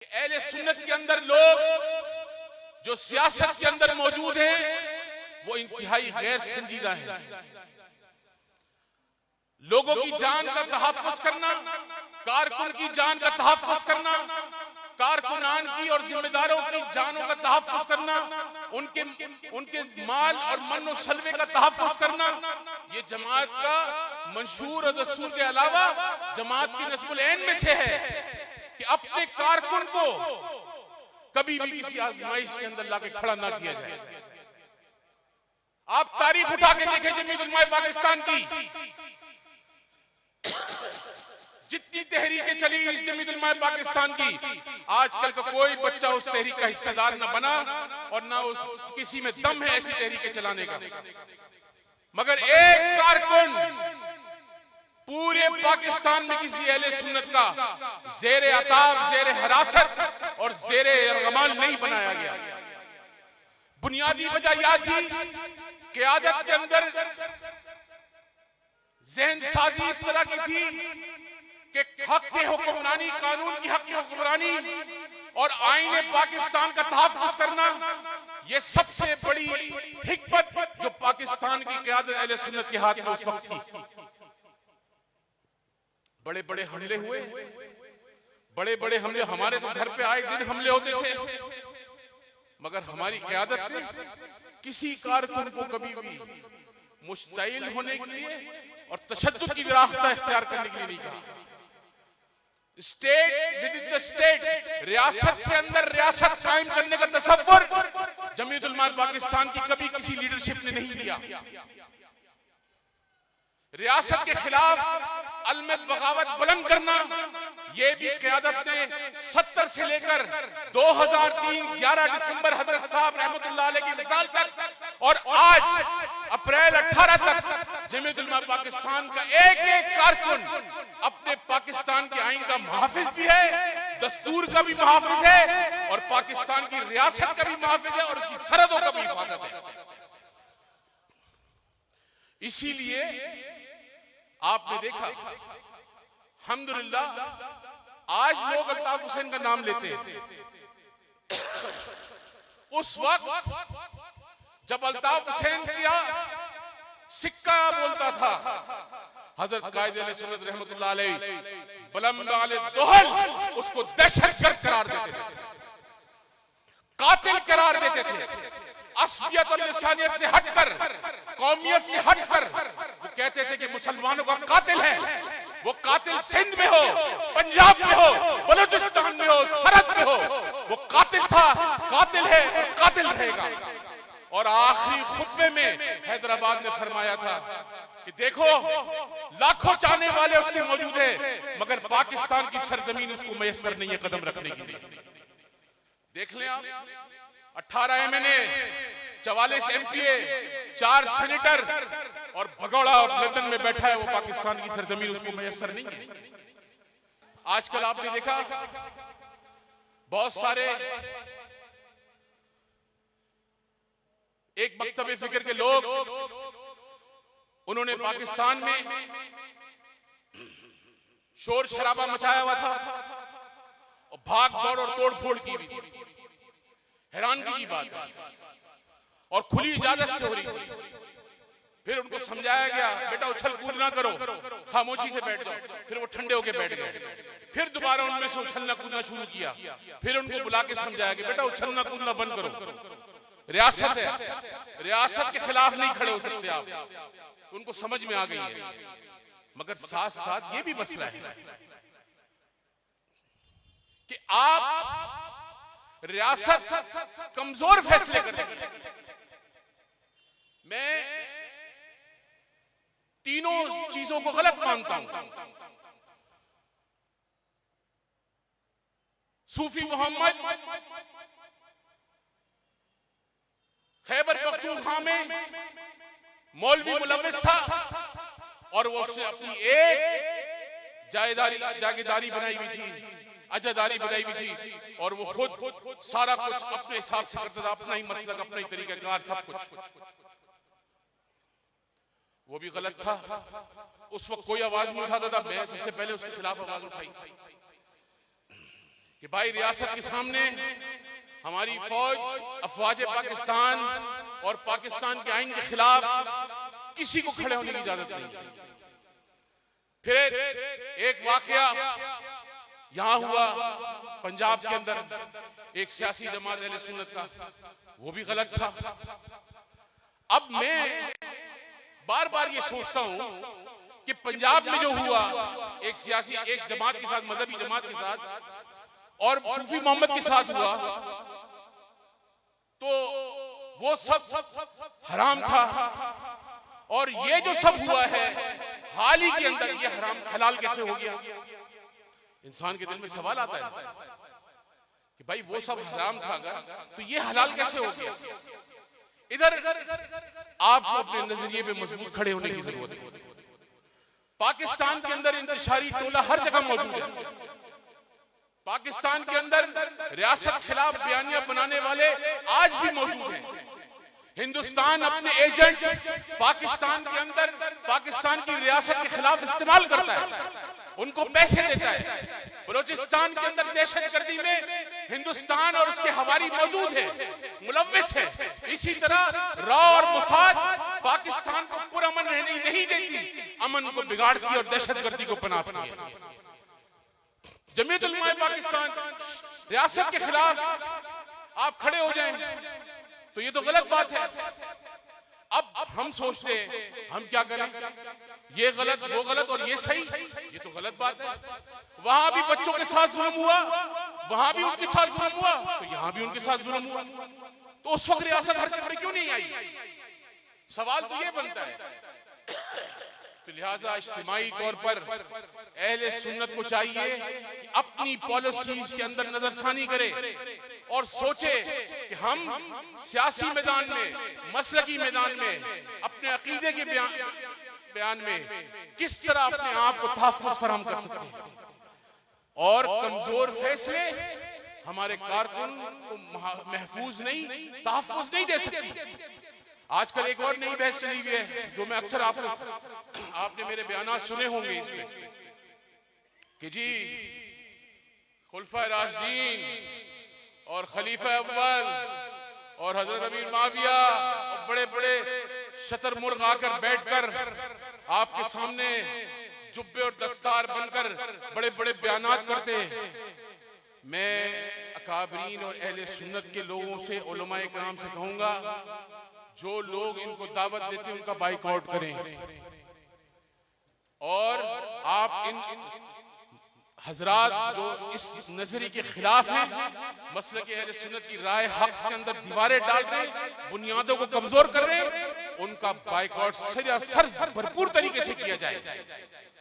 अहले सुन्नत के अंदर लोग जो सियासत के अंदर मौजूद हैं वो इंतहाई गैर संजीदा है। लोगों की जान का तहफ़्फ़ुज़ करना, कारकुन की जान का तहफ़्फ़ुज़ करना, कारकुनान की और जिम्मेदारों की जानों का तहफ़्फ़ुज़ करना, उनके माल और मन्नो सलवे का तहफ़्फ़ुज़ करना, ये जमात का मंशूर और दस्तूर के अलावा जमात की नस्बुल ऐन में से है कि अपने कारकुन को कभी भी किसी आज़माइश के अंदर लाके खड़ा ना किया जाए। आप तारीख उठा के देखें जमीयत उलमा पाकिस्तान की, जितनी तहरीकें चली इस जमीयत उलमा पाकिस्तान की, आजकल का कोई बच्चा उस तहरीक का हिस्सेदार न बना और ना उस किसी में दम है ऐसी तहरीकें चलाने का। मगर एक कारकुन पूरे पाकिस्तान में किसी अहले सुन्नत का ज़ेरे अताब, ज़ेरे हिरासत और ज़ेरे रगमान नहीं बनाया गया। बुनियादी वजह यह थी क़यादत के अंदर ज़हन साजी इस तरह की थी कि हक की हुक्मरानी, कानून की हक की हुक्मरानी और आईने पाकिस्तान का तहफ़्फ़ुज़ करना, ये सबसे बड़ी हिकमत जो पाकिस्तान की क़यादत अहले सुन्नत के हाथ में उस वक्त थी। बड़े बड़े हमले हुए, बड़े बड़े हमले, हमारे तो घर पे आए दिन हमले होते थे, मगर हमारी क़यादत ने किसी कारकुन को कभी भी मुस्तैल होने के लिए और तशद्दुद की रास्ता इख्तियार करने के लिए नहीं कहा। State with in the state, रियासत के अंदर रियासत कायम करने का तसव्वुर जमीयत उलमा पाकिस्तान की कभी किसी लीडरशिप ने नहीं दिया। रियासत के खिलाफ अलम बगावत बुलंद करना, ये भी क़यादत ने 70 से लेकर 2003 11 दिसंबर हजरत साहब रहमतुल्लाह अलैह की विसाल तक और आज अप्रैल 18 तक जमीयत उलमा पाकिस्तान का एक एक कारकुन अपने पाकिस्तान के आईन का मुहाफिज भी है, दस्तूर का भी मुहाफिज है और पाकिस्तान की रियासत का भी मुहाफिज है और उसकी सरहदों का भी हिफाजत है। इसीलिए आपने देखा अल्हम्दुलिल्लाह आज लोग अल्ताफ हुसैन का नाम लेते हैं। उस वक्त जब अल्ताफ हुसैन का सिक्का बोलता था, हजरत कायद अहले सुन्नत रहमतुल्लाह अलैह बुलंद आले दोहल उसको दहशतगर्द करार देते थे, कातिल करार देते थे। असलियत और इंसानियत से हटकर, कौमियत से हटकर वो कहते थे कि मुसलमानों का कातिल है, वो कातिल सिंध में हो, पंजाब में हो, बलूचिस्तान में हो, सरहद में हो, वो कातिल था, कातिल है और कातिल रहेगा। और आखिरी खुतबे में हैदराबाद ने फरमाया था कि देखो लाखों चाहने वाले उसके मौजूद है मगर पाकिस्तान की सरजमीन उसको मैसर नहीं है कदम रखने के लिए। देख लें आप, 18 MNA, 44 MPA, 4 सेनेटर और भगोड़ा लंदन में बैठा है, वो पाकिस्तान की सरजमीन उसको मैसर नहीं है। आजकल आपने देखा बहुत सारे एक मकतबे फिक्र के लोग, उन्होंने पाकिस्तान में शोर शराबा मचाया हुआ था और भाग दौड़ और तोड़ फोड़ की भी थी। हैरानगी की बात है और खुली इजाजत से हो रही थी। फिर उनको समझाया गया बेटा उछल कूद ना करो, खामोशी से बैठ जाओ। फिर वो ठंडे होके बैठ गए। फिर दोबारा उनमें से उछलना कूदना शुरू किया। फिर उनको बुला के समझाया गया बेटा उछलना कूदना बंद करो, रियासत है, रियासत के खिलाफ नहीं खड़े हो सकते आप। उनको समझ में आ गई है। मगर साथ साथ ये भी मसला है कि आप रियासत कमजोर फैसले कर रही है। मैं तीनों चीजों को गलत मानता हूं। सूफी मोहम्मद खैबर पख्तूनख्वा में मौलवी मुलव्विस था और वो उसने अपनी एक जागीदारी बनाई हुई थी, अजादारी बनाई हुई थी और वो खुद सारा कुछ अपने हिसाब से करता था, अपना ही मसलक, अपना ही तरीकाकार, सब कुछ। वो भी गलत था। उस वक्त कोई आवाज नहीं उठाता था, मैं सबसे पहले उसके खिलाफ आवाज उठाई। कि भाई रियासत के सामने हमारी फौज अफवाज पाकिस्तान और पाकिस्तान के आइन के खिलाफ किसी को खड़े होने की इजाजत नहीं। फिर एक वाकया यहां हुआ पंजाब के अंदर, एक सियासी जमात अहले सुन्नत का, वो भी गलत था। अब मैं बार बार ये सोचता हूं कि पंजाब में जो हुआ एक सियासी एक जमात के साथ, मजहबी जमात के साथ और सूफी मोहम्मद के साथ हुआ, तो वो सब हराम था। और ये जो सब हुआ है हाल ही के अंदर, ये हराम हलाल कैसे हो गया? इंसान के दिल में सवाल आता है कि भाई वो सब हराम था तो ये हलाल कैसे हो गया? इधर आपको अपने नजरिए पे मजबूत खड़े होने की जरूरत है। पाकिस्तान के अंदर इंतशारी टोला हर जगह मौजूद है। पाकिस्तान के अंदर रियासत खिलाफ बयानियां बनाने वाले आज भी मौजूद हैं। हिंदुस्तान अपने एजेंट पाकिस्तान के अंदर पाकिस्तान की रियासत के खिलाफ इस्तेमाल करता है, उनको पैसे देता है। बलूचिस्तान के अंदर दहशतगर्दी में हिंदुस्तान और उसके हवारी मौजूद है, मुलव्विस है। इसी तरह रॉ और मोसाद पाकिस्तान को पुरअमन रहने नहीं देती, अमन को बिगाड़ती और दहशतगर्दी को पनाहती है। जमीयत उलमा पाकिस्तान रियासत के खिलाफ आप खड़े हो जाएं तो ये तो गलत बात है। अब हम सोचते हैं हम क्या करें, ये गलत वो गलत और ये सही, ये तो गलत बात है। वहां भी बच्चों के साथ जुल्म हुआ, वहां भी उनके साथ जुल्म हुआ, तो यहां भी उनके साथ जुल्म हुआ, तो उस वक्त रियासत हरकत में क्यों नहीं आई? सवाल तो ये बनता है। तो लिहाजा इज्तिमाई तौर पर अहले सुन्नत को चाहिए कि अपनी पॉलिसीज के अंदर नजरसानी करे और सोचे कि हम सियासी मैदान में, मसलकी मैदान में, अपने अकीदे के बयान में किस तरह अपने आप को तहफ़्फ़ुज़ फराहम कर सकते हैं। और कमजोर फैसले हमारे कारकुन को महफूज नहीं, तहफ़्फ़ुज़ नहीं दे सकती। आजकल एक और नई बहस चली हुई है जो मैं अक्सर आपने मेरे बयानात सुने होंगे इसमें कि जी खुलफा राशिदीन और खलीफा अव्वल और हजरत अमीर माविया और बड़े बड़े शतरमुर्ग आकर बैठकर आपके सामने जुब्बे और दस्तार बनकर बड़े बड़े बयानात करते हैं। मैं अकाबरीन और अहले सुन्नत के लोगों से, उलमाए किराम से कहूंगा, जो लोग इनको दावत देते हैं उनका बाइकआउट करें। और आप इन हजरात जो इस नजरिए के खिलाफ हैं, मसले के अहले सुन्नत की राय हक के अंदर दीवारें डाल रहे हैं, बुनियादों को कमजोर कर रहे हैं, उनका बाइकआउट सर भरपूर तरीके से किया जाए।